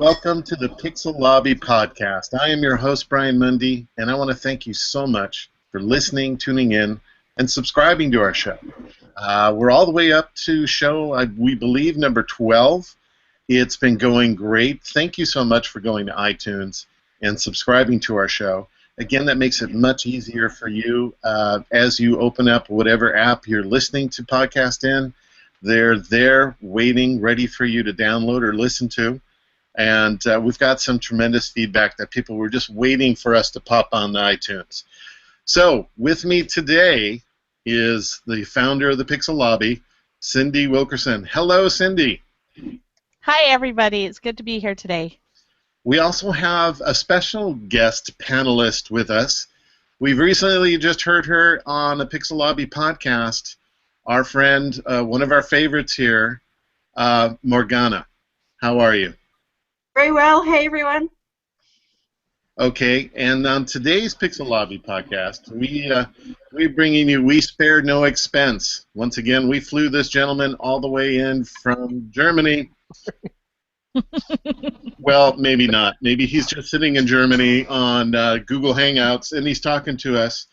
Welcome to the pixeLobby podcast. I am your host, Brian Mundy, and I want to thank you so much for listening, tuning in, and subscribing to our show. We're all the way up to show, we believe, number 12. It's been going great. Thank you so much for going to iTunes and subscribing to our show. Again, that makes it much easier for you as you open up whatever app you're listening to podcast in. They're there, waiting, ready for you to download or listen to. And we've got some tremendous feedback that people were just waiting for us to pop on the iTunes. So, with me today is the founder of the pixeLobby, Cindy Wilkerson. Hello, Cindy. Hi, everybody. It's good to be here today. We also have a special guest panelist with us. We've recently just heard her on the pixeLobby podcast. Our friend, one of our favorites here, Morgana. How are you? Very well. Hey, everyone. Okay, and on today's pixeLobby podcast, we're bringing you We Spare No Expense. Once again, we flew this gentleman all the way in from Germany. Well, maybe not. Maybe he's just sitting in Germany on Google Hangouts, and he's talking to us.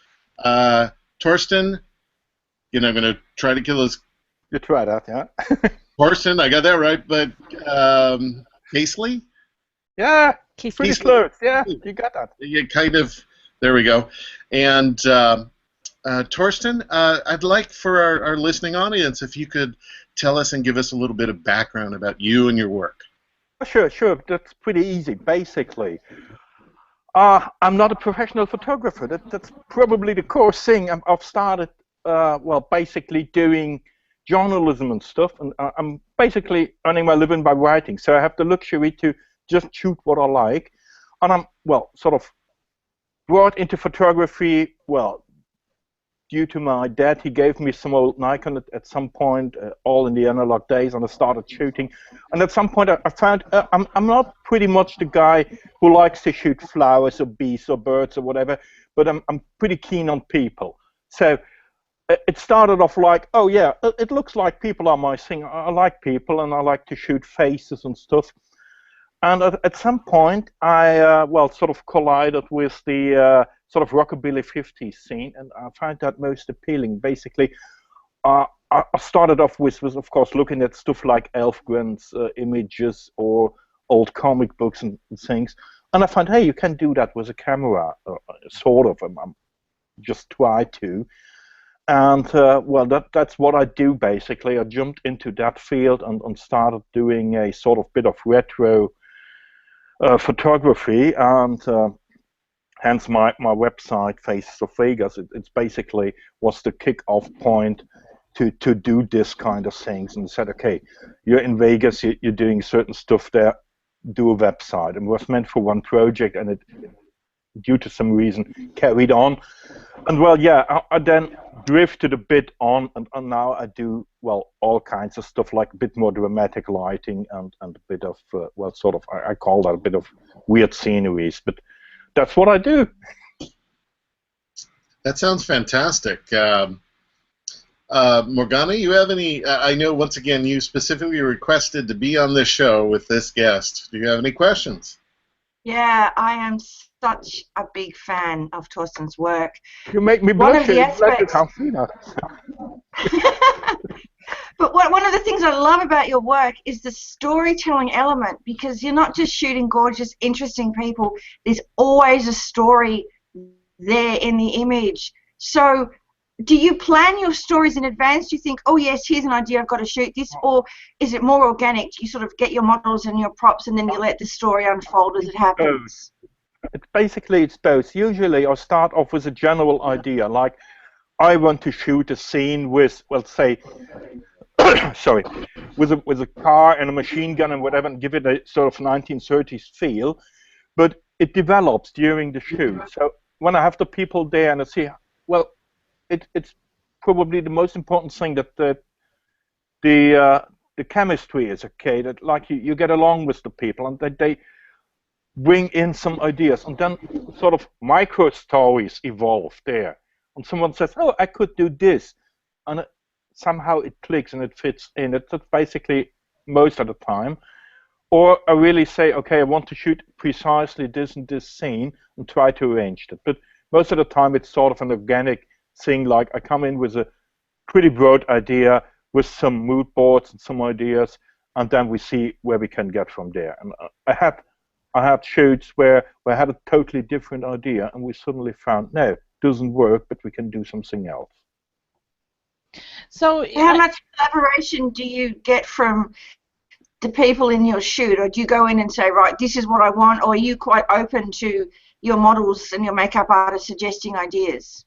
Torsten, I'm going to try to kill his... You try that, yeah. Torsten, I got that right, but Kieslith? Yeah, pretty close. Yeah, you got that. You kind of, there we go. And Torsten, I'd like for our listening audience, if you could tell us and give us a little bit of background about you and your work. Sure. That's pretty easy. Basically, I'm not a professional photographer. That's probably the core thing. I've started, basically doing journalism and stuff, and I'm basically earning my living by writing. So I have the luxury to just shoot what I like, and I'm sort of brought into photography due to my dad. He gave me some old Nikon at some point, all in the analog days, and I started shooting. And at some point I found I'm not pretty much the guy who likes to shoot flowers or bees or birds or whatever, but I'm pretty keen on people. So it started off like, oh yeah, it looks like people are my thing. I like people, and I like to shoot faces and stuff. And at some point, I sort of collided with the sort of rockabilly 50s scene, and I found that most appealing. Basically, I started off with, of course, looking at stuff like Elfgren's images or old comic books and things, and I found, hey, you can do that with a camera, sort of. I'm just try to. And that's what I do basically. I jumped into that field and started doing a sort of bit of retro photography, and hence my website, Faces of Vegas. It's basically was the kick-off point to do this kind of things, and said, okay, you're in Vegas, you're doing certain stuff there, do a website. And it was meant for one project, and it due to some reason carried on. And I then drifted a bit on, and now I do all kinds of stuff, like a bit more dramatic lighting and a bit of I call that a bit of weird sceneries, but that's what I do. That sounds fantastic. Morgana, you have any? I know once again you specifically requested to be on this show with this guest. Do you have any questions? Yeah, I am such a big fan of Torsten's work. You make me blush. But one of the things I love about your work is the storytelling element, because you're not just shooting gorgeous, interesting people. There's always a story there in the image. So do you plan your stories in advance? Do you think, oh yes, here's an idea, I've got to shoot this? Or is it more organic? You sort of get your models and your props, and then you let the story unfold as it happens? It's both. Usually I start off with a general idea, like I want to shoot a scene with, say, with a car and a machine gun and whatever, and give it a sort of 1930s feel. But it develops during the shoot. So when I have the people there and I see, it's probably the most important thing that the chemistry is okay. That like you get along with the people, and that they bring in some ideas, and then sort of micro stories evolve there. And someone says, "Oh, I could do this," and somehow it clicks and it fits in. That's basically most of the time. or I really say, okay, I want to shoot precisely this and this scene and try to arrange it. But most of the time it's sort of an organic thing, like I come in with a pretty broad idea with some mood boards and some ideas, and then we see where we can get from there. And I had shoots where I had a totally different idea and we suddenly found, no, it doesn't work, but we can do something else. So how much collaboration do you get from the people in your shoot, or do you go in and say, right, this is what I want, or are you quite open to your models and your makeup artists suggesting ideas?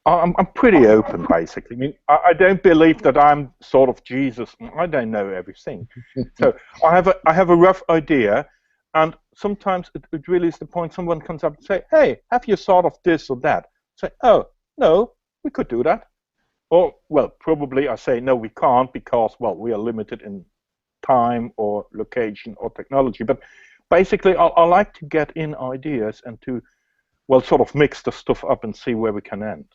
I'm pretty open, basically. I mean, I don't believe that I'm sort of Jesus. I don't know everything. So I have a rough idea, and sometimes it really is the point someone comes up and say, hey, have you thought of this or that? Say, oh, no, we could do that. Or, well, probably I say, no, we can't because, well, we are limited in time or location or technology. But basically, I like to get in ideas and to, well, sort of mix the stuff up and see where we can end.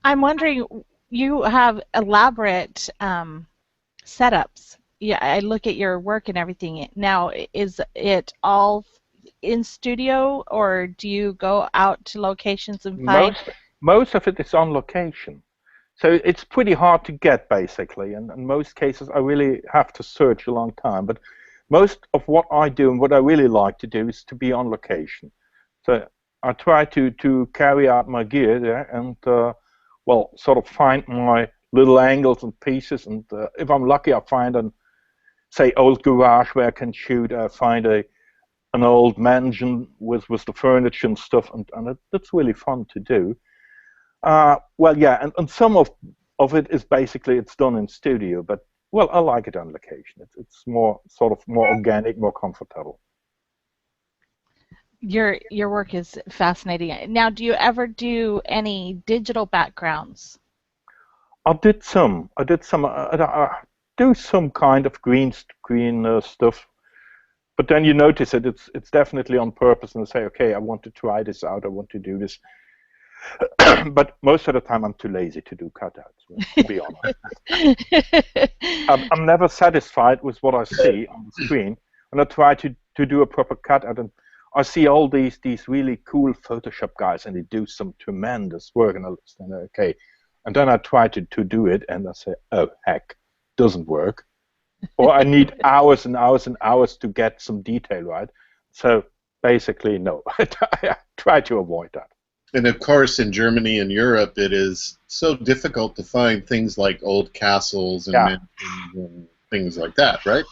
I'm wondering, you have elaborate setups. Yeah, I look at your work and everything. Now, is it all in studio, or do you go out to locations and find? Most of it is on location. So it's pretty hard to get, basically. And in most cases, I really have to search a long time. But most of what I do and what I really like to do is to be on location. So I try to carry out my gear there and well, sort of find my little angles and pieces, and if I'm lucky, I find an, say, old garage where I can shoot. Find an old mansion with the furniture and stuff, and that's really fun to do. Well, yeah, and some of it is basically it's done in studio, but well, I like it on location. It's more sort of more organic, more comfortable. Your work is fascinating. Now, do you ever do any digital backgrounds? I did some. I do some kind of green screen stuff, but then you notice it. It's definitely on purpose, and say, okay, I want to try this out. I want to do this. But most of the time, I'm too lazy to do cutouts. To be honest, I'm never satisfied with what I see on the screen, and I try to do a proper cutout. And I see all these really cool Photoshop guys, and they do some tremendous work, and I say, okay. And then I try to do it, and I say, oh, heck, doesn't work. Or I need hours and hours and hours to get some detail right. So basically, no, I try to avoid that. And of course, in Germany and Europe, it is so difficult to find things like old castles and mansions and things like that, right?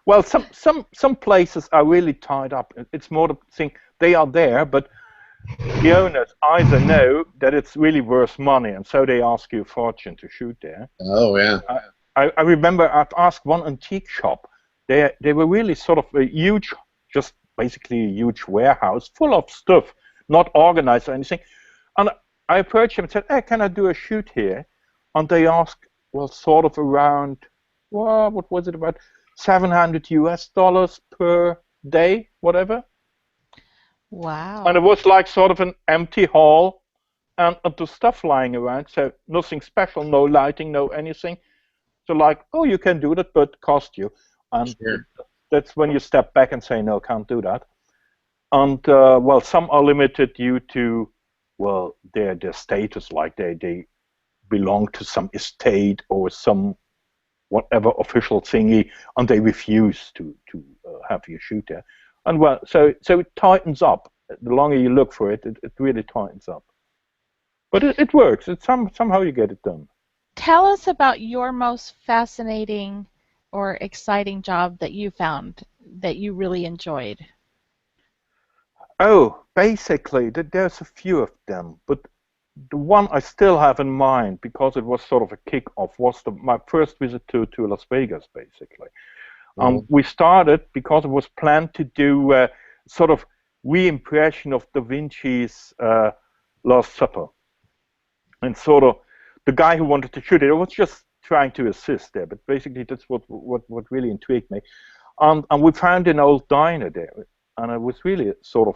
Well, some places are really tied up. It's more the thing, they are there, but the owners either know that it's really worth money, and so they ask you a fortune to shoot there. Oh, yeah. I remember I'd asked one antique shop. They were really sort of a huge, just basically a huge warehouse full of stuff, not organized or anything. And I approached them and said, hey, can I do a shoot here? And they asked, well, sort of around, well, what was it, about $700 US per day, whatever. Wow. And it was like sort of an empty hall and the stuff lying around, so nothing special, no lighting, no anything. So like, oh, you can do that, but cost you. And sure. That's when you step back and say, no, can't do that. And well, some are limited due to, well, their status, like they belong to some estate or some whatever official thingy, and they refuse to have you shoot there. And well, so it tightens up. The longer you look for it, it really tightens up. But it works. It's somehow you get it done. Tell us about your most fascinating or exciting job that you found that you really enjoyed. Oh, basically, there's a few of them, but the one I still have in mind, because it was sort of a kick-off, was my first visit to Las Vegas, basically. We started because it was planned to do sort of re-impression of Da Vinci's Last Supper. And sort of the guy who wanted to shoot it, I was just trying to assist there, but basically that's what really intrigued me. And we found an old diner there, and it was really a sort of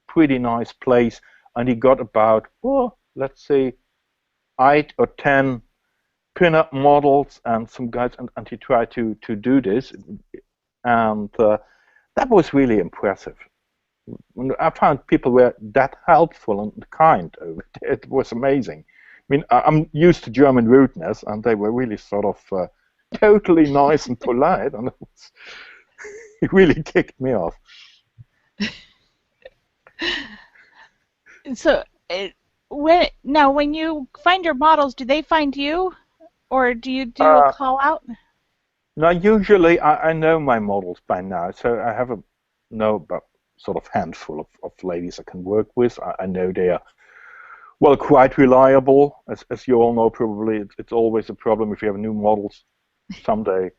pretty nice place, and he got about, well, let's say 8 or 10 pin-up models and some guys, and he tried to do this, and that was really impressive. I found people were that helpful and kind. It was amazing. I mean, I'm used to German rudeness, and they were really sort of totally nice and polite, and it really kicked me off. So, when you find your models, do they find you, or do you do a call out? Now, usually I know my models by now, so I have about sort of handful of ladies I can work with. I know they are, well, quite reliable. As you all know, probably it's always a problem if you have new models. Some they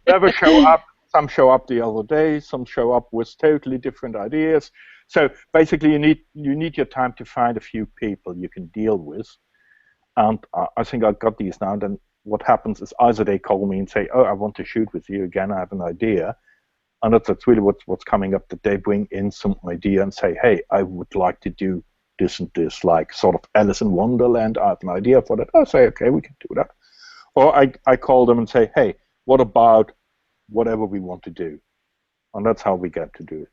never show up. Some show up the other day. Some show up with totally different ideas. So basically, you need your time to find a few people you can deal with. And I think I got these now. And then what happens is either they call me and say, "Oh, I want to shoot with you again. I have an idea." And that's really what's coming up, that they bring in some idea and say, "Hey, I would like to do this and this, like sort of Alice in Wonderland. I have an idea for that." I say, "Okay, we can do that." Or I call them and say, "Hey, what about whatever we want to do?" And that's how we get to do it.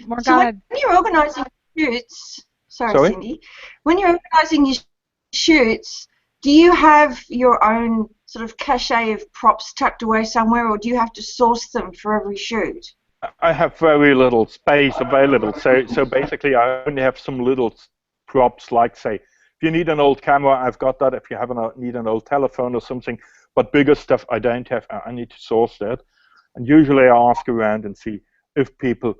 Morgana. So when you're organising shoots, sorry, Cindy, when you're organising your shoots, do you have your own sort of cachet of props tucked away somewhere, or do you have to source them for every shoot? I have very little space available, so basically I only have some little props, like, say, if you need an old camera, I've got that. If you need an old telephone or something, but bigger stuff I don't have, I need to source that. And usually I ask around and see if people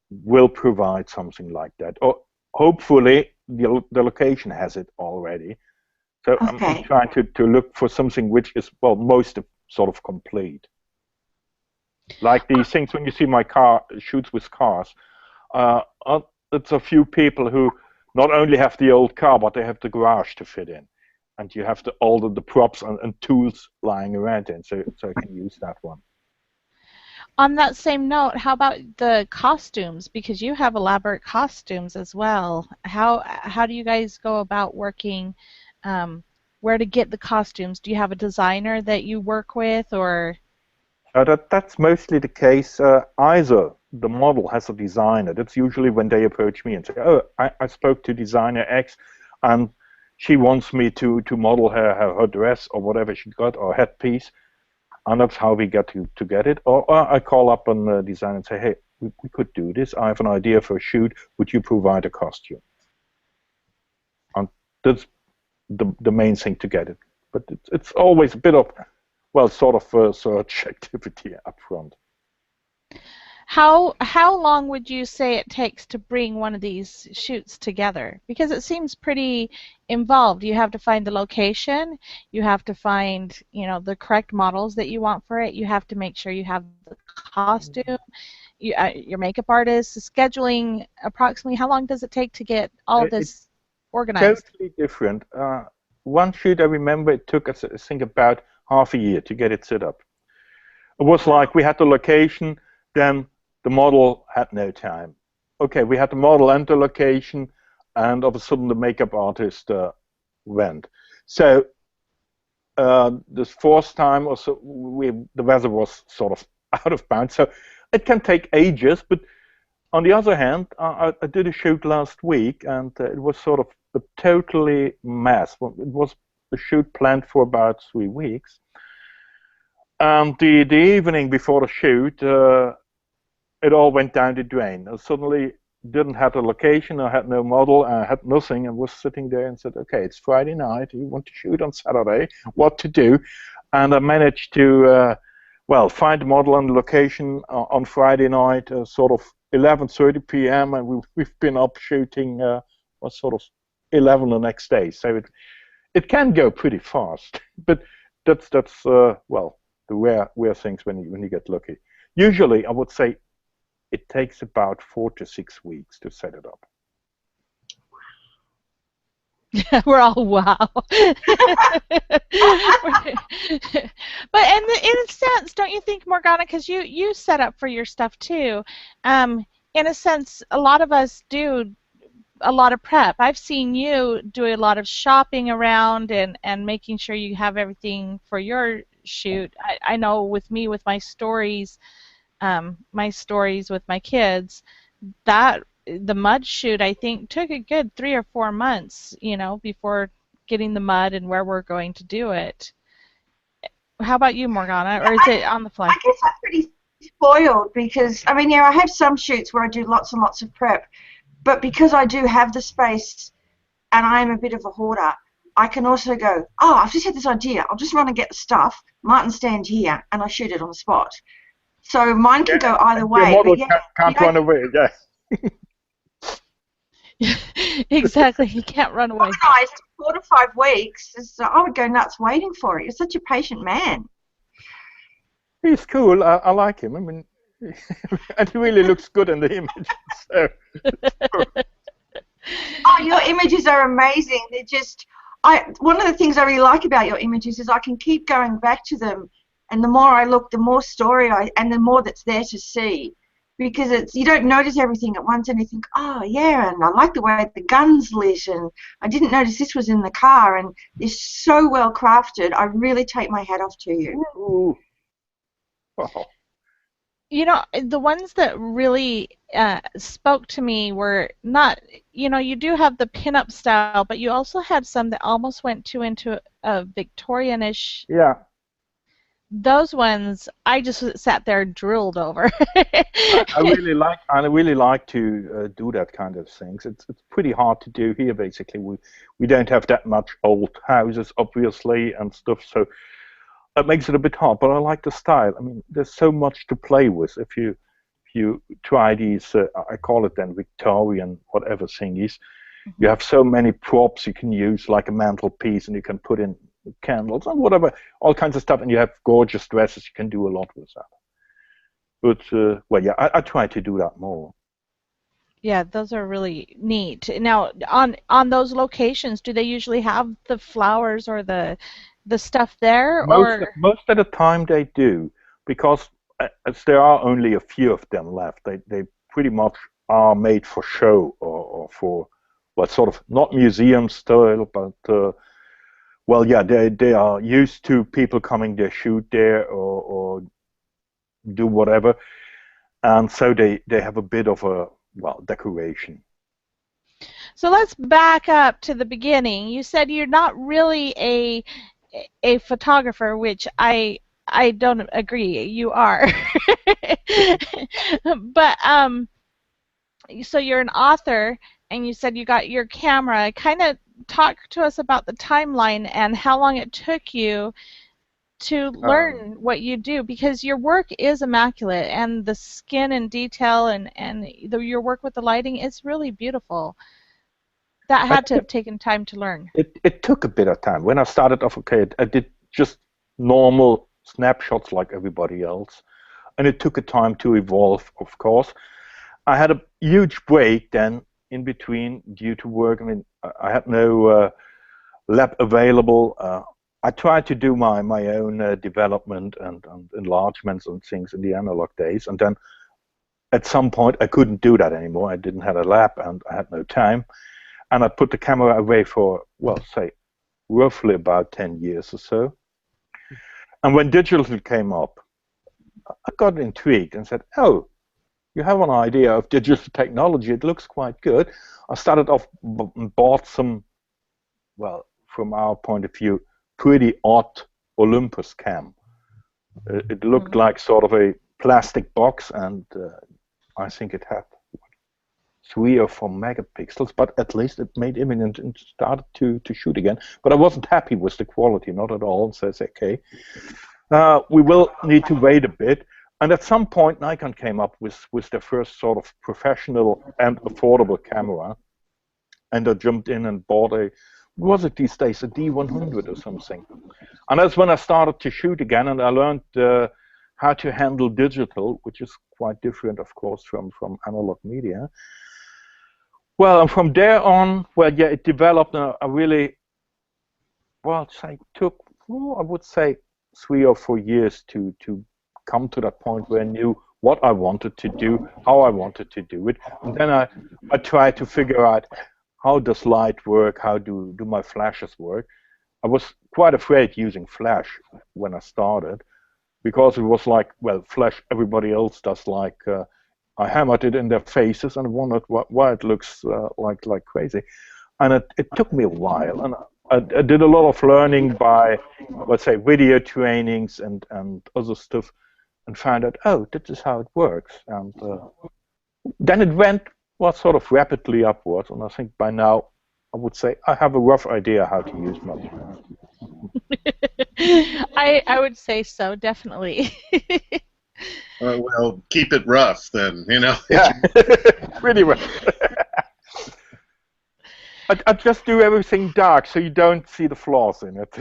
will provide something like that, or hopefully the location has it already. So okay. I'm trying to look for something which is, well, most sort of complete. Like these things, when you see my car shoots with cars, it's a few people who not only have the old car, but they have the garage to fit in. And you have all the props and tools lying around in, so I can use that one. On that same note, how about the costumes? Because you have elaborate costumes as well. How do you guys go about working, where to get the costumes? Do you have a designer that you work with, or? That's mostly the case. Either the model has a designer. That's usually when they approach me and say, "Oh, I spoke to designer X, and she wants me to model her dress or whatever she got, or headpiece," and that's how we get to get it. Or I call up on the designer and say, "Hey, we could do this. I have an idea for a shoot. Would you provide a costume?" And that's the main thing to get it. But it's always a bit of, well, sort of a search activity up front. How long would you say it takes to bring one of these shoots together? Because it seems pretty involved. You have to find the location, you have to find, the correct models that you want for it, you have to make sure you have the costume, your makeup artist, scheduling. Approximately how long does it take to get all this organized? Totally different. One shoot, I remember, it took us, I think, about half a year to get it set up. It was like we had the location, then the model had no time. Okay, we had the model and the location, and all of a sudden the makeup artist went. So this fourth time or so, the weather was sort of out of bounds. So it can take ages, but on the other hand, I did a shoot last week, and it was sort of a totally mess. It was a shoot planned for about 3 weeks. And the evening before the shoot, it all went down the drain. I suddenly didn't have a location, I had no model, I had nothing, and was sitting there and said, "Okay, it's Friday night, you want to shoot on Saturday, what to do?" And I managed to, find a model and location on Friday night, sort of 11:30 p.m., and we've been up shooting sort of 11 the next day. So it can go pretty fast, but that's the rare things when you get lucky. Usually, I would say it takes about 4 to 6 weeks to set it up. We're all wow. But in a sense, don't you think, Morgana, because you set up for your stuff too, in a sense, a lot of us do a lot of prep. I've seen you do a lot of shopping around and making sure you have everything for your shoot. I know with me, with my stories with my kids, that the mud shoot, I think, took a good 3 or 4 months, before getting the mud and where we're going to do it. How about you, Morgana, or is it on the fly? I guess I'm pretty spoiled because, I mean, I have some shoots where I do lots and lots of prep, but because I do have the space and I'm a bit of a hoarder, I can also go, oh, I've just had this idea. I'll just run and get the stuff. Martin, stand here, and I shoot it on the spot. So mine can go either way. Your model can't run away, yes. Exactly, he can't run away. Organized 4 to 5 weeks, I would go nuts waiting for it. You're such a patient man. He's cool. I like him. I mean, and he really looks good in the image. So. Oh, your images are amazing. They're just, one of the things I really like about your images is I can keep going back to them, and the more I look, the more story and the more that's there to see. Because you don't notice everything at once, and you think, oh yeah, and I like the way the gun's lit, and I didn't notice this was in the car, and it's so well crafted. I really take my hat off to you. Ooh. Oh. The ones that really spoke to me were not, you do have the pinup style, but you also had some that almost went into a Victorian-ish. Yeah. Those ones, I just sat there and drooled over. I really like to do that kind of things. It's pretty hard to do here. Basically, we don't have that much old houses, obviously, and stuff. So it makes it a bit hard. But I like the style. I mean, there's so much to play with. If you try these, I call it then Victorian whatever thingies. You have so many props you can use, like a mantelpiece, and you can put in candles and whatever, all kinds of stuff, and you have gorgeous dresses. You can do a lot with that. But well, yeah, I try to do that more. Yeah, those are really neat. Now, on those locations, do they usually have the flowers or the stuff there? Most of the time they do, because as there are only a few of them left, they pretty much are made for show or for, well, sort of not museum style, but well, yeah, they are used to people coming to shoot there or do whatever, and so they have a bit of a, well, decoration. So let's back up to the beginning. You said you're not really a photographer, which I don't agree. You are. But so you're an author, and you said you got your camera. Kind of talk to us about the timeline and how long it took you to learn what you do, because your work is immaculate, and the skin and detail and your work with the lighting is really beautiful. That had to have taken time to learn. It took a bit of time. When I started off, okay, I did just normal snapshots like everybody else, and it took a time to evolve, of course. I had a huge break then in between due to work. I mean, I had no lab available. I tried to do my own development and enlargements and things in the analog days, and then at some point I couldn't do that anymore. I didn't have a lab and I had no time, and I put the camera away for, well, say roughly about 10 years or so. And when digital came up, I got intrigued and said, oh, you have an idea of digital technology, it looks quite good. I started off, bought some, well, from our point of view, pretty odd Olympus cam. It looked like sort of a plastic box, and I think it had 3 or 4 megapixels, but at least it made image and started to shoot again. But I wasn't happy with the quality, not at all, so I said, okay, we will need to wait a bit. And at some point, Nikon came up with their first sort of professional and affordable camera, and I jumped in and bought a, what was it these days, a D100 or something. And that's when I started to shoot again, and I learned how to handle digital, which is quite different, of course, from analog media. Well, and from there on, well, yeah, it developed a really, well, it took, I would say, 3 or 4 years to come to that point where I knew what I wanted to do, how I wanted to do it. And then I tried to figure out how does light work? How do my flashes work? I was quite afraid using flash when I started, because it was like, well, flash everybody else does. Like I hammered it in their faces and wondered why it looks like crazy. And it took me a while, and I did a lot of learning by, let's say, video trainings and other stuff, and found out, oh, this is how it works. And then it went sort of rapidly upwards, and I think by now I would say I have a rough idea how to use my I would say so, definitely. Well, keep it rough then, you know. Yeah, pretty rough. I just do everything dark so you don't see the flaws in it.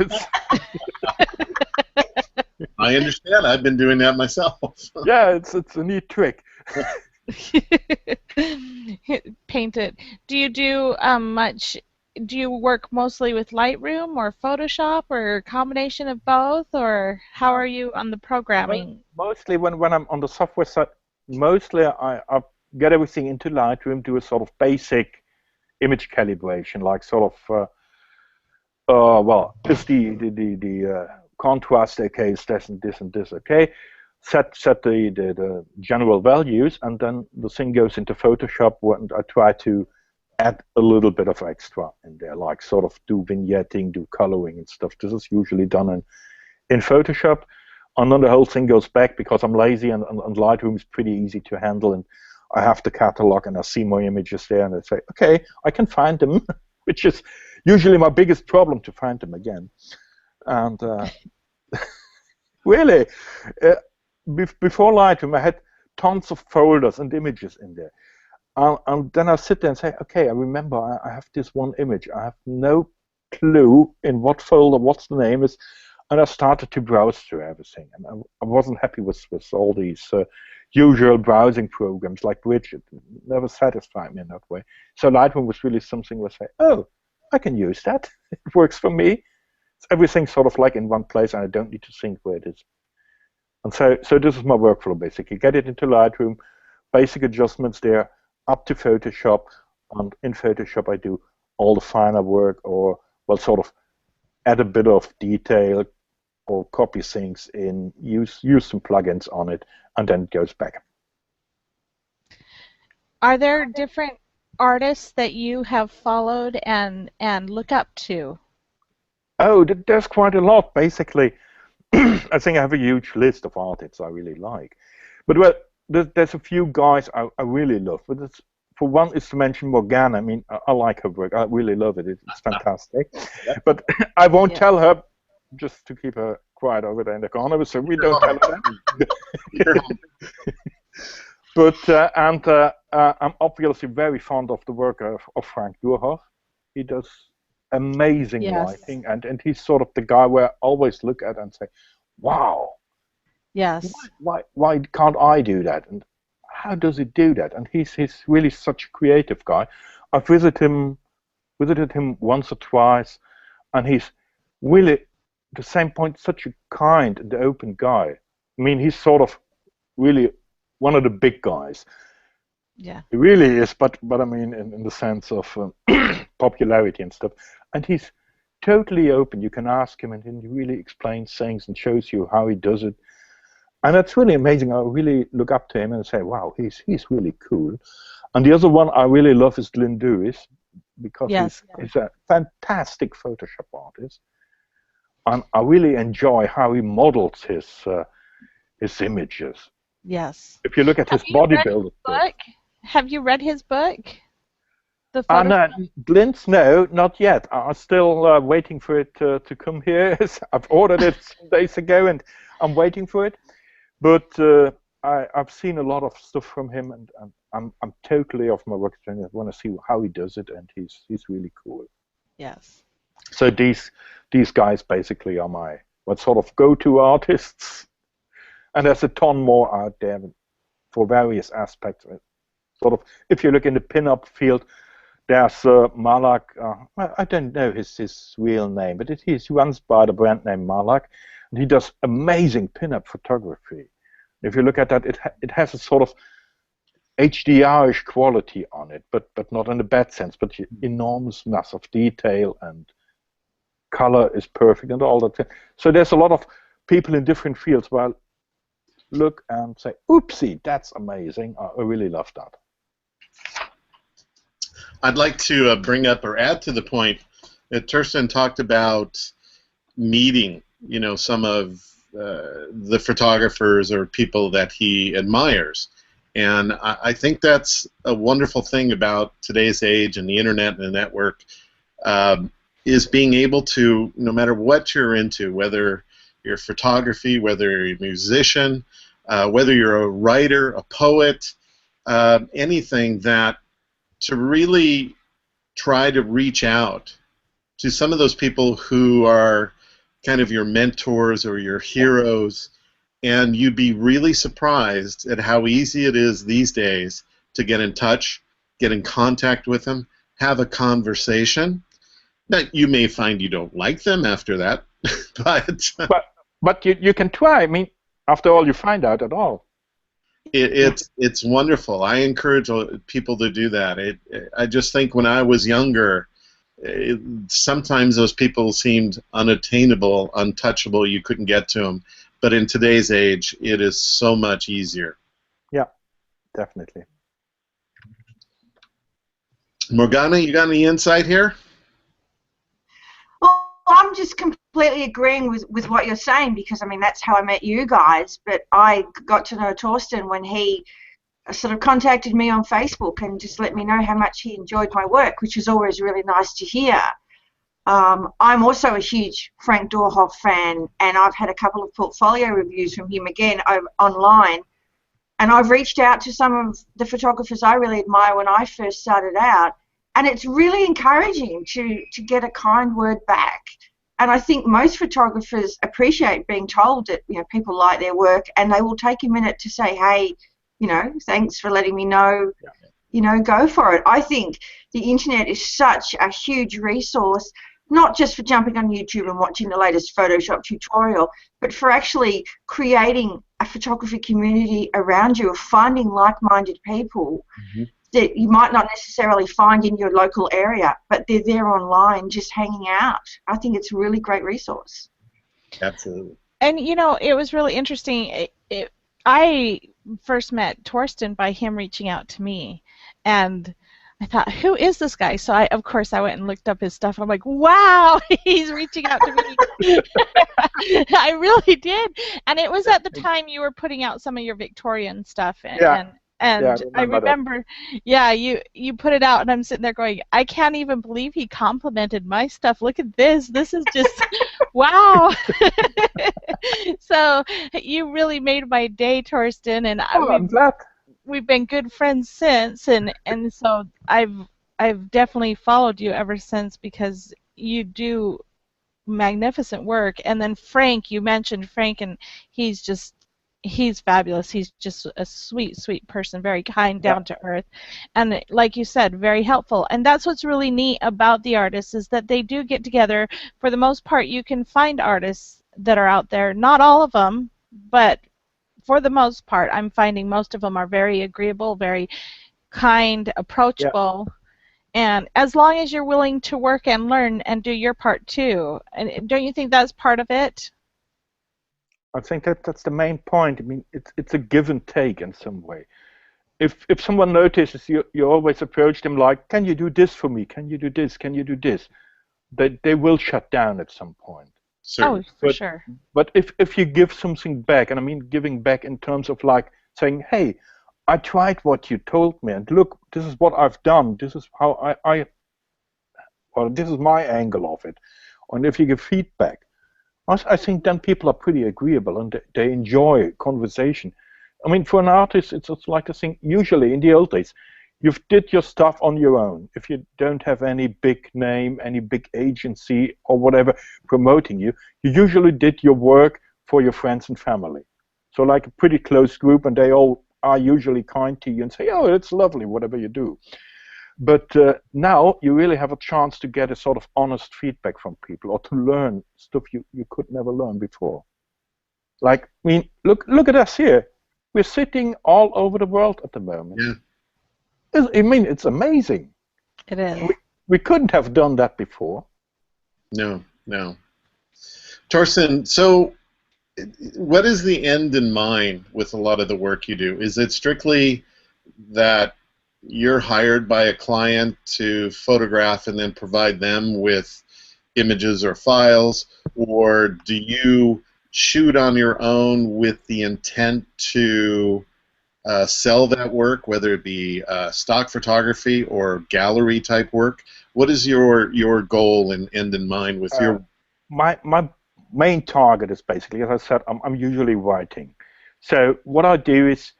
I understand. I've been doing that myself. Yeah, it's a neat trick. Paint it. Do you do much? Do you work mostly with Lightroom or Photoshop, or a combination of both, or how are you on the programming? Mostly when I'm on the software side, mostly I get everything into Lightroom, do a sort of basic image calibration, like sort of well, is the contrast okay, is this and this and this okay, set the general values, and then the thing goes into Photoshop, and I try to add a little bit of extra in there, like sort of do vignetting, do coloring and stuff. This is usually done in Photoshop, and then the whole thing goes back, because I'm lazy, and Lightroom is pretty easy to handle, and I have the catalog and I see my images there, and I say, okay, I can find them, which is usually my biggest problem, to find them again. And really, before Lightroom, I had tons of folders and images in there. And then I sit there and say, okay, I remember I have this one image. I have no clue in what folder, what's the name is. And I started to browse through everything. And I wasn't happy with all these usual browsing programs like Widget. It never satisfied me in that way. So Lightroom was really something where I say, oh, I can use that. It works for me. It's everything sort of like in one place, and I don't need to think where it is. And so this is my workflow, basically. Get it into Lightroom, basic adjustments there, up to Photoshop, and in Photoshop I do all the finer work, or, well, sort of add a bit of detail, or copy things in, use some plugins on it, and then it goes back. Are there different artists that you have followed and look up to? Oh, there's quite a lot, basically. I think I have a huge list of artists I really like. But, well, there's a few guys I really love. But for one is to mention Morgana. I mean, I like her work. I really love it. It's fantastic. Yeah. But I won't tell her, just to keep her quiet over there in the corner, so we don't tell her that. But I'm obviously very fond of the work of Frank Doerhoff. He does amazing writing, and he's sort of the guy where I always look at and say, wow. Yes. Why can't I do that? And how does he do that? And he's really such a creative guy. I've visited him once or twice, and he's really, at the same point, such a kind and open guy. I mean, he's sort of really one of the big guys. Yeah. He really is, but I mean, in the sense of popularity and stuff. And he's totally open. You can ask him, and he really explains things and shows you how he does it. And that's really amazing. I really look up to him and say, wow, he's really cool. And the other one I really love is Lynn Dewis, because he's a fantastic Photoshop artist. And I really enjoy how he models his images. Yes. If you look at his bodybuilder book. Have you read his book? No, Lynn's, no, not yet. I'm still waiting for it to come here. I've ordered it some days ago, and I'm waiting for it. But I've seen a lot of stuff from him, and I'm totally off my work. I want to see how he does it, and he's really cool. Yes. So these guys basically are my sort of go-to artists, and there's a ton more out there for various aspects. Sort of, if you look in the pin-up field, there's Malak. I don't know his real name, but he runs by the brand name Malak, and he does amazing pin-up photography. If you look at that, it has a sort of HDR-ish quality on it, but not in a bad sense, but enormous mass of detail, and color is perfect and all that. So there's a lot of people in different fields where I look and say, oopsie, that's amazing. I really love that. I'd like to bring up or add to the point that Torsten talked about meeting, some of the photographers or people that he admires. And I think that's a wonderful thing about today's age and the internet and the network, is being able to, no matter what you're into, whether you're photography, whether you're a musician, whether you're a writer, a poet, anything, that to really try to reach out to some of those people who are kind of your mentors or your heroes, and you'd be really surprised at how easy it is these days to get in touch, get in contact with them, have a conversation. Now, you may find you don't like them after that, but you can try. I mean, after all, you find out at all. It's wonderful. I encourage people to do that. I just think when I was younger, sometimes those people seemed unattainable, untouchable. You couldn't get to them. But in today's age, it is so much easier. Yeah, definitely. Morgana, you got any insight here? Well, I'm just completely agreeing with what you're saying, because, I mean, that's how I met you guys. But I got to know Torsten when he sort of contacted me on Facebook and just let me know how much he enjoyed my work, which is always really nice to hear. I'm also a huge Frank Dorhoff fan, and I've had a couple of portfolio reviews from him again online. And I've reached out to some of the photographers I really admire when I first started out, and it's really encouraging to get a kind word back. And I think most photographers appreciate being told that people like their work, and they will take a minute to say, hey, thanks for letting me know. Go for it. I think the internet is such a huge resource, not just for jumping on YouTube and watching the latest Photoshop tutorial, but for actually creating a photography community around you, of finding like-minded people that you might not necessarily find in your local area, but they're there online just hanging out. I think it's a really great resource. Absolutely. And, it was really interesting. I first met Torsten by him reaching out to me, and I thought, who is this guy? So of course I went and looked up his stuff. I'm like, wow, he's reaching out to me. I really did. And it was at the time you were putting out some of your Victorian stuff, and I remember, you put it out, and I'm sitting there going, I can't even believe he complimented my stuff. Look at this. This is just, wow. So you really made my day, Torsten, and I'm glad. We've been good friends since, and so I've definitely followed you ever since, because you do magnificent work. And then Frank, you mentioned Frank, and he's fabulous. He's just a sweet person, very kind, down to earth, and like you said, very helpful. And that's what's really neat about the artists, is that they do get together. For the most part, you can find artists that are out there, not all of them, but for the most part, I'm finding most of them are very agreeable, very kind, approachable, and as long as you're willing to work and learn and do your part too. And don't you think that's part of it? I think that's the main point. I mean, it's a give and take in some way. If someone notices you always approach them like, can you do this for me? Can you do this? Can you do this? They will shut down at some point. Certainly. Oh, for sure. But if you give something back, and I mean giving back in terms of like saying, hey, I tried what you told me, and look, this is what I've done. This is how this is my angle of it. And if you give feedback, I think then people are pretty agreeable, and they enjoy conversation. I mean, for an artist, it's like a thing. Usually, in the old days, you did your stuff on your own. If you don't have any big name, any big agency or whatever promoting you, you usually did your work for your friends and family. So like a pretty close group, and they all are usually kind to you and say, oh, it's lovely, whatever you do. But now you really have a chance to get a sort of honest feedback from people, or to learn stuff you could never learn before. Like, I mean, look at us here. we're sitting all over the world at the moment. Yeah. I mean, it's amazing. It is. We couldn't have done that before. No, no. Torsten, so what is the end in mind with a lot of the work you do? Is it strictly that you're hired by a client to photograph and then provide them with images or files, or do you shoot on your own with the intent to sell that work, whether it be stock photography or gallery type work? What is your goal and end in mind with your? My main target is basically, as I said, I'm usually writing. So what I do is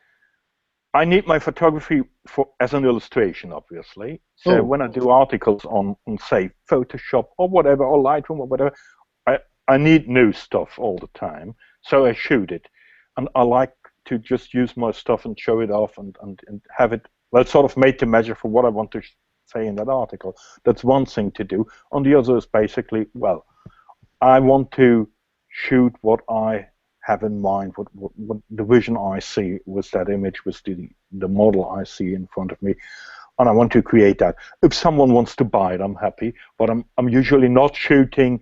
I need my photography as an illustration, obviously. So when I do articles on say Photoshop or whatever, or Lightroom or whatever, I need new stuff all the time. So I shoot it, and I like to just use my stuff and show it off and have it sort of made to measure for what I want to say in that article. That's one thing to do. On the other is basically, well, I want to shoot what I have in mind, what the vision I see with that image, with the model I see in front of me, and I want to create that. If someone wants to buy it, I'm happy, but I'm usually not shooting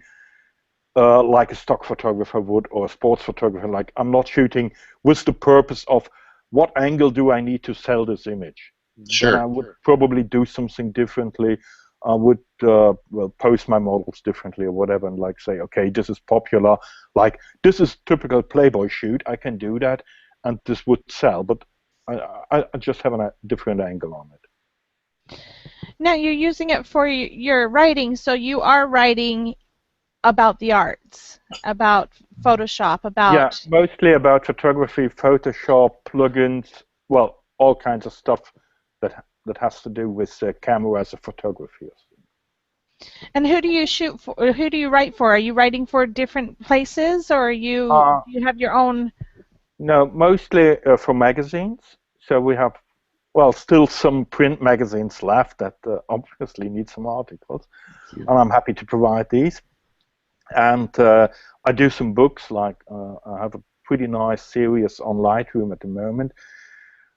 like a stock photographer would, or a sports photographer. Like, I'm not shooting with the purpose of what angle do I need to sell this image. Sure. Then I would probably do something differently. I would post my models differently or whatever, and like say, okay, this is popular, like this is typical Playboy shoot, I can do that, and this would sell, but I just have a different angle on it. Now you're using it for your writing, so you are writing about the arts, about Photoshop, about... Yeah, mostly about photography, Photoshop, plugins, well, all kinds of stuff that has to do with cameras and photography. And who do you shoot for? Or who do you write for? Are you writing for different places, or you have your own? No, mostly for magazines. So we have, well, still some print magazines left that obviously need some articles, and I'm happy to provide these. And I do some books, like I have a pretty nice series on Lightroom at the moment.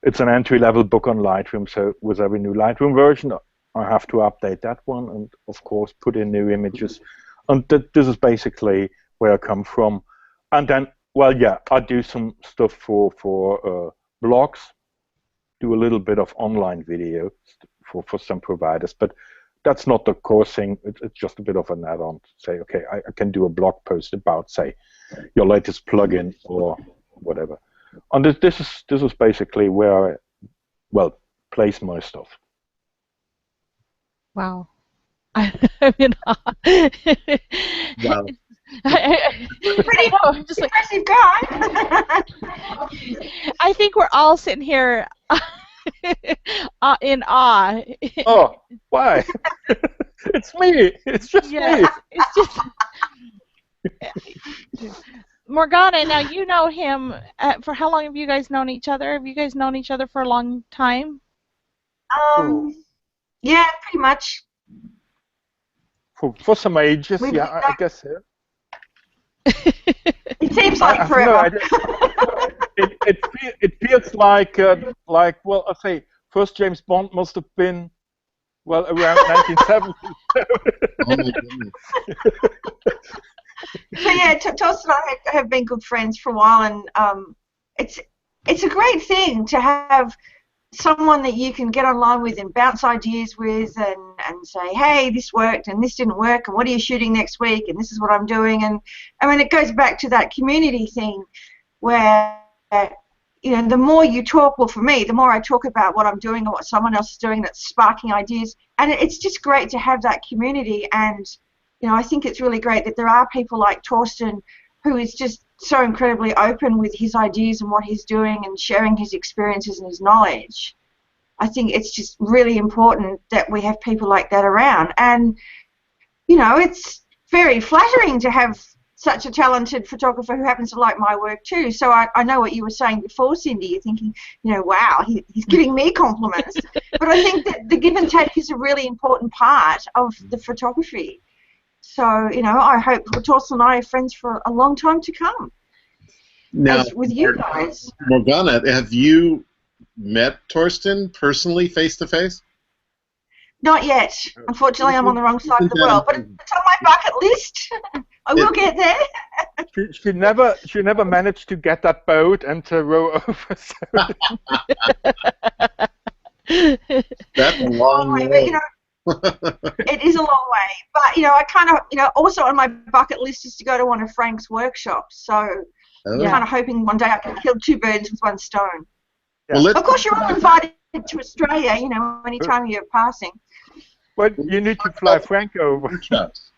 It's an entry-level book on Lightroom, so with every new Lightroom version, I have to update that one and, of course, put in new images. And this is basically where I come from. And then, well, yeah, I do some stuff for blogs, do a little bit of online video for some providers, but that's not the core thing. It's just a bit of an add-on to say, okay, I can do a blog post about, say, your latest plugin or whatever. And this is basically where I, place my stuff. Wow. I'm in awe. Wow. Pretty just like, impressive guy. I think we're all sitting here in awe. Oh, why? It's me. It's just me. It's just Morgana. Now you know him. For how long have you guys known each other? Have you guys known each other for a long time? Yeah, pretty much. For some ages, yeah, I guess so. It seems like forever. No, it feels like well, I say first James Bond must have been around 1970. Oh my goodness. So yeah, Torsten and I have been good friends for a while, and it's a great thing to have someone that you can get online with and bounce ideas with, and say, hey, this worked and this didn't work, and what are you shooting next week, and this is what I'm doing. And I mean, it goes back to that community thing where, you know, the more you talk, well, for me, the more I talk about what I'm doing or what someone else is doing, that's sparking ideas, and it's just great to have that community. And you know, I think it's really great that there are people like Torsten, who is just so incredibly open with his ideas and what he's doing and sharing his experiences and his knowledge. I think it's just really important that we have people like that around. And, you know, it's very flattering to have such a talented photographer who happens to like my work too. So I know what you were saying before, Cindy. You're thinking, you know, wow, he's giving me compliments. But I think that the give and take is a really important part of the photography. So, you know, I hope Torsten and I are friends for a long time to come. Now, as with you guys. Morgana, have you met Torsten personally, face to face? Not yet. Unfortunately, I'm on the wrong side of the world, but it's on my bucket list. I will get there. She never managed to get that boat and to row over. So. That's a long way. But, you know, it is a long way. But, you know, I kind of, you know, also on my bucket list is to go to one of Frank's workshops. So I'm kind of hoping one day I can kill two birds with one stone. Yeah. Well, of course, you're all invited to Australia, you know, anytime you're passing. Well, you need to fly Frank over. Workshops.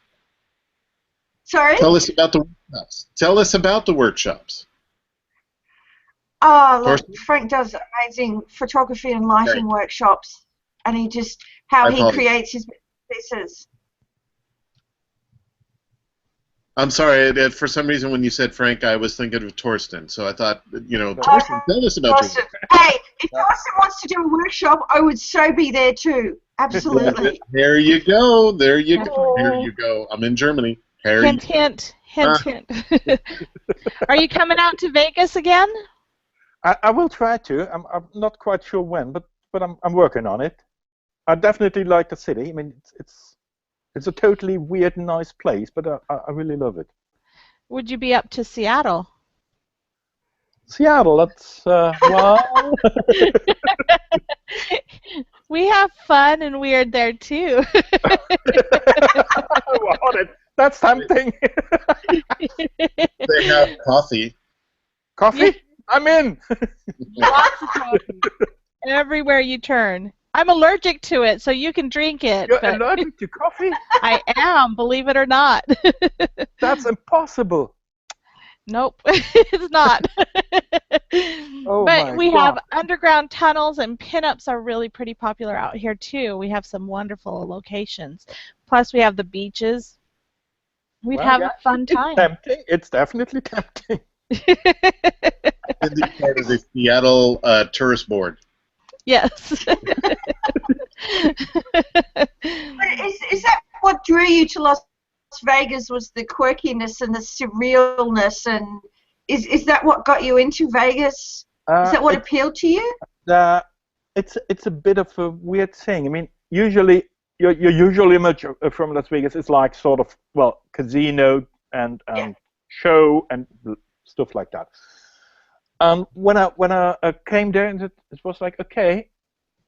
Sorry? Tell us about the workshops. Tell us about the workshops. Oh, look, Frank does amazing photography and lighting workshops, and he just, how he creates his pieces. I'm sorry, for some reason when you said Frank, I was thinking of Torsten, so I thought, you know, Torsten, tell us about Torsten. Hey, if Torsten wants to do a workshop, I would so be there too. Absolutely. There you go. There you go. There you go. I'm in Germany. Hint, hint, hint, hint. Are you coming out to Vegas again? I will try to. I'm not quite sure when, but I'm working on it. I definitely like the city. I mean, it's a totally weird, nice place, but I really love it. Would you be up to Seattle? Seattle, that's well. We have fun and weird there too. That's something. They have coffee. Coffee? Yeah. I'm in. Lots of coffee. Everywhere you turn. I'm allergic to it, so you can drink it. You're allergic to coffee? I am, believe it or not. That's impossible. Nope, it's not. Oh but we God. have underground tunnels, and pinups are really pretty popular out here too. We have some wonderful locations. Plus, we have the beaches. We'd have a fun time. It's tempting. It's definitely tempting. And the part of the Seattle tourist board. Yes. Is that what drew you to Las Vegas? Was the quirkiness and the surrealness, and is that what got you into Vegas? Is that what appealed to you? It's a bit of a weird thing. I mean, usually your usual image from Las Vegas is like sort of casino and show and stuff like that. When I came there, and it was like, okay,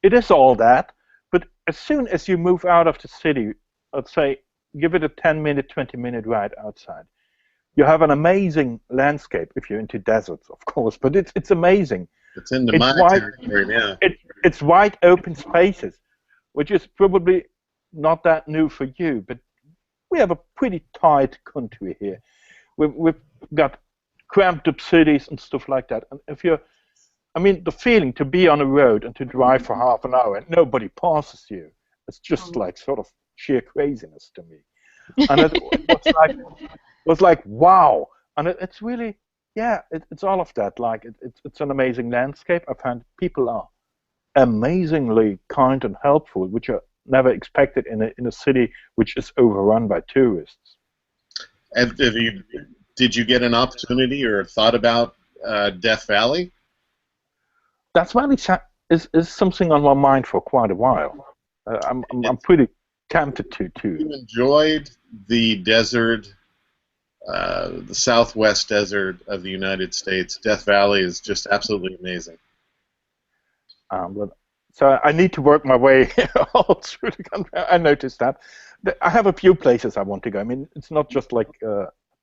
it is all that, but as soon as you move out of the city, I'd say give it a 10-minute, 20-minute ride outside. You have an amazing landscape if you're into deserts, of course, but it's amazing. It's in the my territory now. It's wide open spaces, which is probably not that new for you, but we have a pretty tight country here. We've got cramped up cities and stuff like that. And if you're, I mean, the feeling to be on a road and to drive for half an hour and nobody passes you, it's just like sort of sheer craziness to me. And it was like wow. And it's really, it's all of that. Like it's an amazing landscape. I find people are amazingly kind and helpful, which are never expected in a city which is overrun by tourists. And did you get an opportunity or thought about Death Valley? Death Valley is something on my mind for quite a while. I'm pretty tempted to. You enjoyed the desert, the southwest desert of the United States. Death Valley is just absolutely amazing. So I need to work my way all through the country. I noticed that. I have a few places I want to go. I mean, it's not just like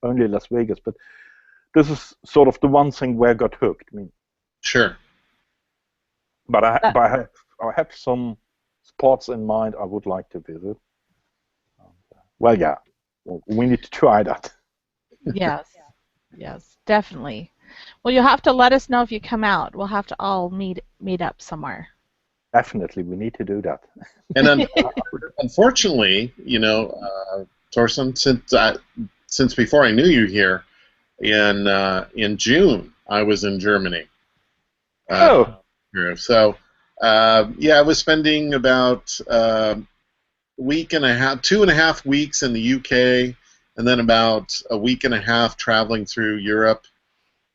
only Las Vegas, but this is sort of the one thing where I got hooked. I mean, sure. But I have some spots in mind I would like to visit. Well, yeah, we need to try that. Yes, definitely. Well, you'll have to let us know if you come out. We'll have to all meet up somewhere. Definitely, we need to do that. And unfortunately, you know, Torsten, since before I knew you here, in June I was in Germany. So I was spending about week and a half, 2.5 weeks in the UK, and then about a week and a half traveling through Europe.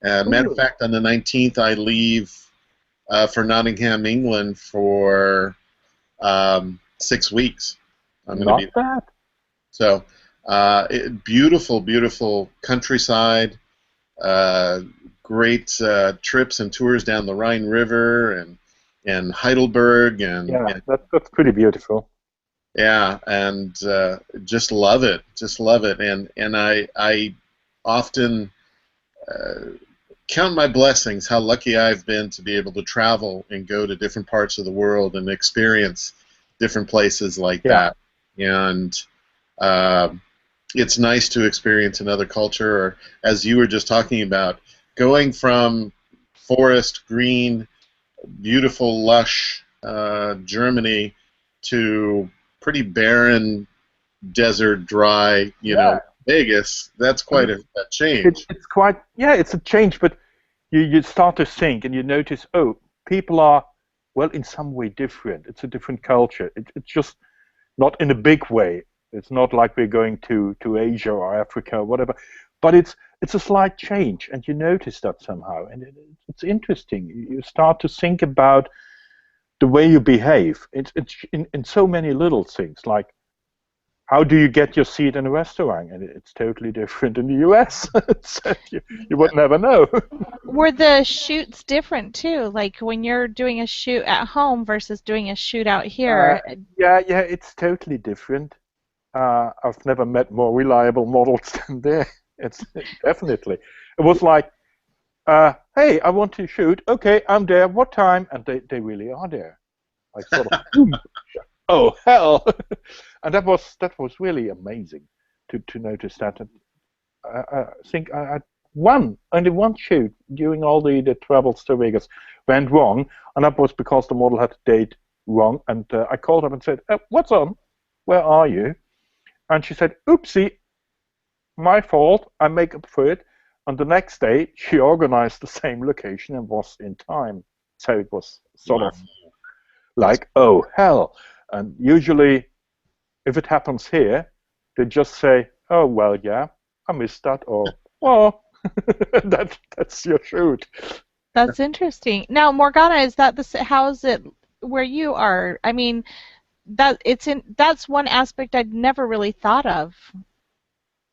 Matter of fact, on the 19th, I leave for Nottingham, England for 6 weeks. I'm going to be bad. So, beautiful, beautiful countryside. Great trips and tours down the Rhine River and Heidelberg and that's pretty beautiful. Yeah, and just love it, and I often count my blessings how lucky I've been to be able to travel and go to different parts of the world and experience different places like that. And it's nice to experience another culture, or as you were just talking about, going from forest, green, beautiful, lush Germany to pretty barren, desert, dry, you know, Vegas. That's quite a change. It's quite, it's a change, but you start to think and you notice, oh, people are, well, in some way different. It's a different culture. It's just not in a big way. It's not like we're going to Asia or Africa or whatever, but it's a slight change, and you notice that somehow, and it's interesting. You start to think about the way you behave. It's in so many little things, like how do you get your seat in a restaurant, and it's totally different in the US. You would never know. Were the shoots different too? Like when you're doing a shoot at home versus doing a shoot out here? Yeah, it's totally different. I've never met more reliable models than there. It's definitely. It was like, hey, I want to shoot. Okay, I'm there. What time? And they really are there. Like sort of, oh hell! And that was really amazing to notice that. I think I had only one shoot during all the travels to Vegas went wrong, and that was because the model had the date wrong. And I called up and said, "What's on? Where are you?" And she said, "Oopsie, my fault. I make up for it." And the next day, she organized the same location and was in time. So it was sort of like, oh hell. And usually, if it happens here, they just say, "Oh well, yeah, I missed that," or "Oh, that's your shoot." That's interesting. Now, Morgana, is that how is it where you are? I mean, that's one aspect I'd never really thought of,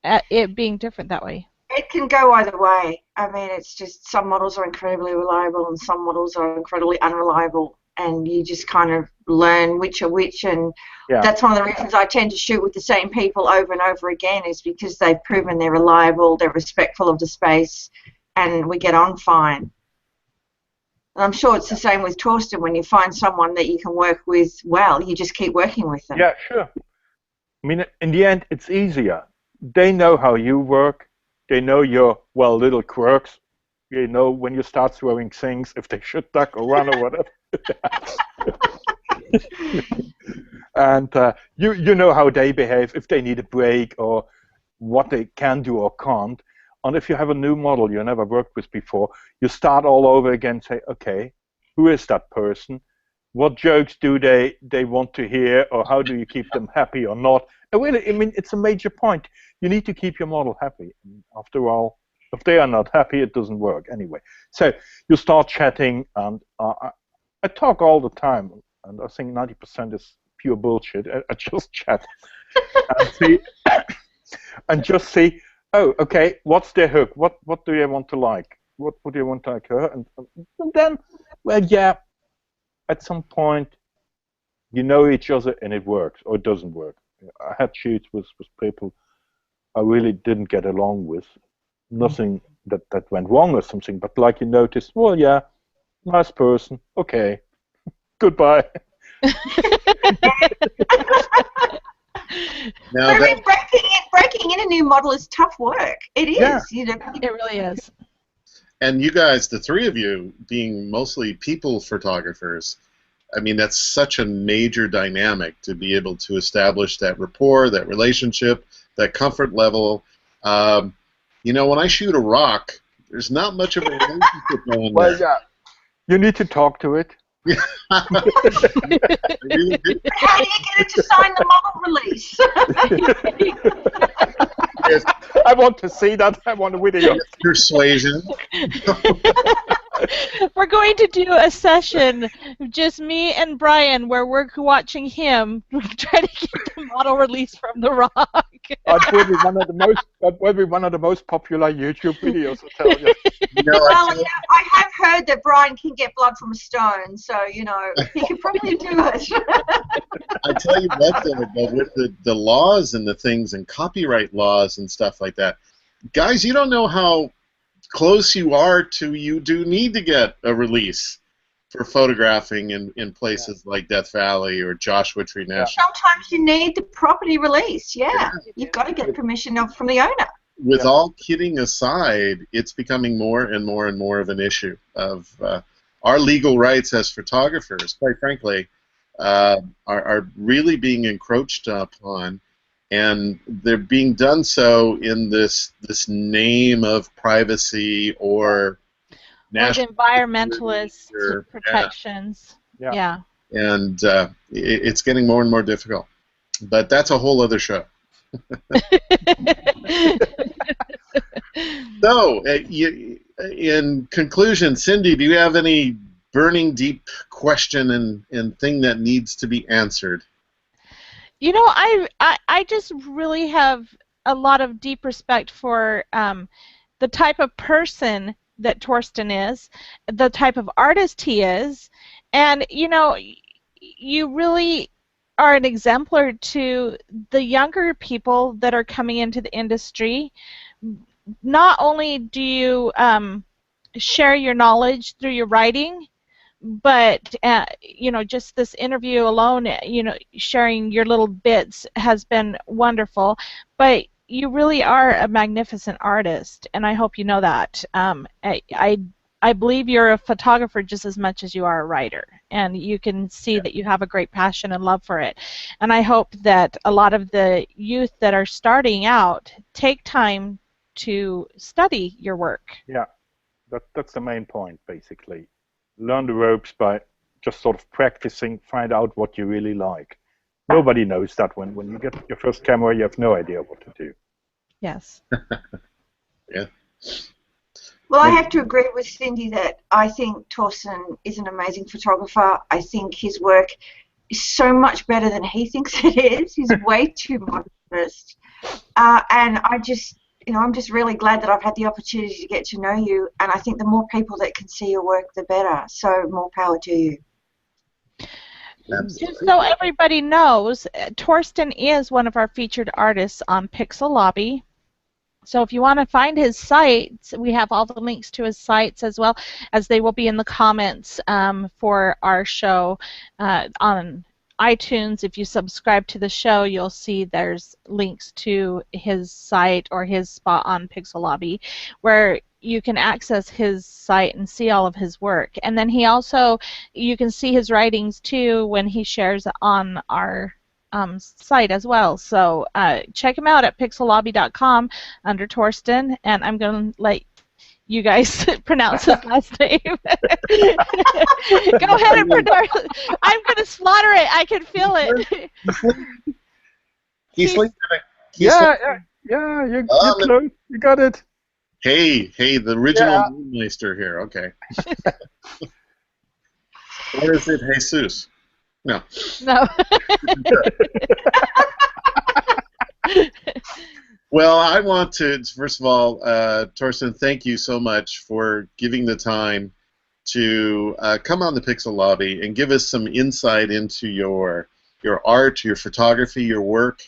it being different that way. It can go either way. I mean, it's just some models are incredibly reliable and some models are incredibly unreliable, and you just kind of learn which are which, and that's one of the reasons I tend to shoot with the same people over and over again, is because they've proven they're reliable, they're respectful of the space, and we get on fine. And I'm sure it's the same with Torsten. When you find someone that you can work with well, you just keep working with them. Yeah, sure. I mean, in the end, it's easier. They know how you work. They know your, well, little quirks. They know when you start throwing things, if they should duck or run or whatever. And you know how they behave, if they need a break or what they can do or can't. And if you have a new model you never worked with before, you start all over again, say, okay, who is that person? What jokes do they want to hear, or how do you keep them happy or not? And really, I mean, it's a major point. You need to keep your model happy. After all, if they are not happy, it doesn't work anyway. So you start chatting, and I talk all the time, and I think 90% is pure bullshit. I just chat and see, and just see. Oh, okay. What's their hook? What do they want to like? What would they want to like her? And then, well, yeah. At some point, you know each other, and it works or it doesn't work. I had shoots with people I really didn't get along with. Nothing that went wrong or something, but like you noticed, well, yeah, nice person. Okay, goodbye. Now, I mean, breaking in a new model is tough work. It is. Yeah. You know, it really is. And you guys, the three of you, being mostly people photographers, I mean, that's such a major dynamic to be able to establish that rapport, that relationship, that comfort level. You know, when I shoot a rock, there's not much of a relationship going Well, there. yeah, you need to talk to it. I really do. How do you get it to sign the model release? Yes, I want to see that. I want a video. persuasion. We're going to do a session, just me and Brian, where we're watching him try to get the model release from The Rock. That will be one of the most popular YouTube videos, I tell you. Well, I have heard that Brian can get blood from a stone, so he could probably do it. I tell you what, though, with the laws and the things and copyright laws and stuff like that, guys, you don't know how close you are to you do need to get a release for photographing in places like Death Valley or Joshua Tree National. Sometimes you need the property release, You've got to get permission from the owner. With all kidding aside, it's becoming more and more and more of an issue of our legal rights as photographers, quite frankly, are really being encroached upon, and they're being done so in this name of privacy or national environmentalist or, protections. Yeah. And it's getting more and more difficult. But that's a whole other show. So, in conclusion, Cindy, do you have any burning deep question and thing that needs to be answered? I just really have a lot of deep respect for the type of person that Torsten is, the type of artist he is, and you really are an exemplar to the younger people that are coming into the industry. Not only do you share your knowledge through your writing, but just this interview alone, sharing your little bits has been wonderful. But you really are a magnificent artist, and I hope you know that. I believe you're a photographer just as much as you are a writer, and you can see that you have a great passion and love for it. And I hope that a lot of the youth that are starting out take time to study your work. Yeah, that's the main point, basically. Learn the ropes by just sort of practicing, find out what you really like. Nobody knows that when you get your first camera, you have no idea what to do. Yes. Yeah. Well, I have to agree with Cindy that I think Torsten is an amazing photographer. I think his work is so much better than he thinks it is. He's way too modest. And I'm just really glad that I've had the opportunity to get to know you. And I think the more people that can see your work, the better. So more power to you. Absolutely. Just so everybody knows, Torsten is one of our featured artists on pixeLobby. So if you want to find his sites, we have all the links to his sites as well as they will be in the comments for our show on iTunes. If you subscribe to the show, you'll see there's links to his site or his spot on pixeLobby where you can access his site and see all of his work. And then you can see his writings too when he shares on our site as well. So check him out at pixeLobby.com under Torsten, and I'm going to let you guys pronounce his last name. Go ahead and pronounce it. I'm going to slaughter it. I can feel it. Kieslith? Yeah, you're close. You got it. Hey, the original Meister here. Okay. Or is it Jesus? No. No. Well, I want to, first of all, Torsten, thank you so much for giving the time to come on the pixeLobby and give us some insight into your art, your photography, your work,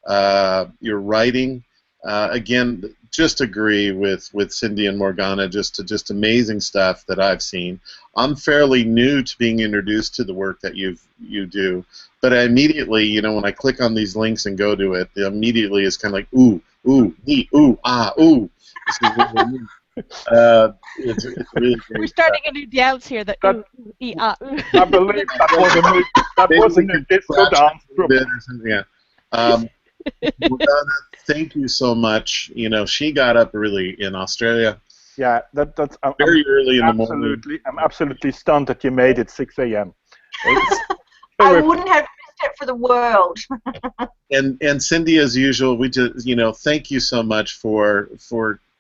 your writing. Again, just agree with Cindy and Morgana, just amazing stuff that I've seen. I'm fairly new to being introduced to the work that you do, but I immediately, when I click on these links and go to it, immediately it's kind of like, ooh, neat, ooh, ah, ooh. This is really neat. It's really great. We're starting a new dance here. That ooh, ee, ah, ooh. I believe that was a new disco dance. Yeah. Morgana, thank you so much. She got up really in Australia Yeah, that's Very early in the morning. I'm absolutely stunned that you made it 6 a.m. I wouldn't have missed it for the world. And Cindy, as usual, we just thank you so much for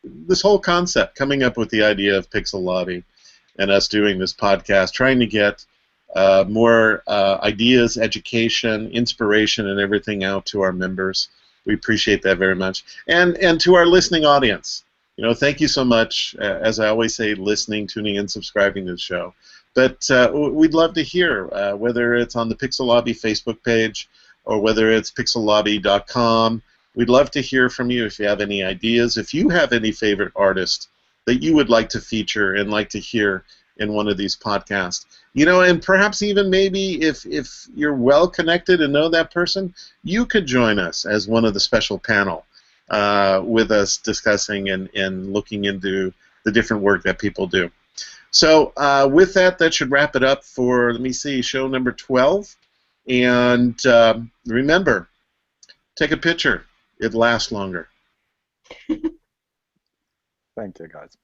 this whole concept, coming up with the idea of pixeLobby, and us doing this podcast, trying to get more ideas, education, inspiration, and everything out to our members. We appreciate that very much, and to our listening audience. Thank you so much. As I always say, listening, tuning in, subscribing to the show. But we'd love to hear whether it's on the pixeLobby Facebook page or whether it's pixeLobby.com. We'd love to hear from you if you have any ideas. If you have any favorite artist that you would like to feature and like to hear in one of these podcasts. And perhaps even maybe if you're well connected and know that person, you could join us as one of the special panel with us discussing and looking into the different work that people do. So with that should wrap it up for, let me see, show number 12. And remember, take a picture. It lasts longer. Thank you, guys.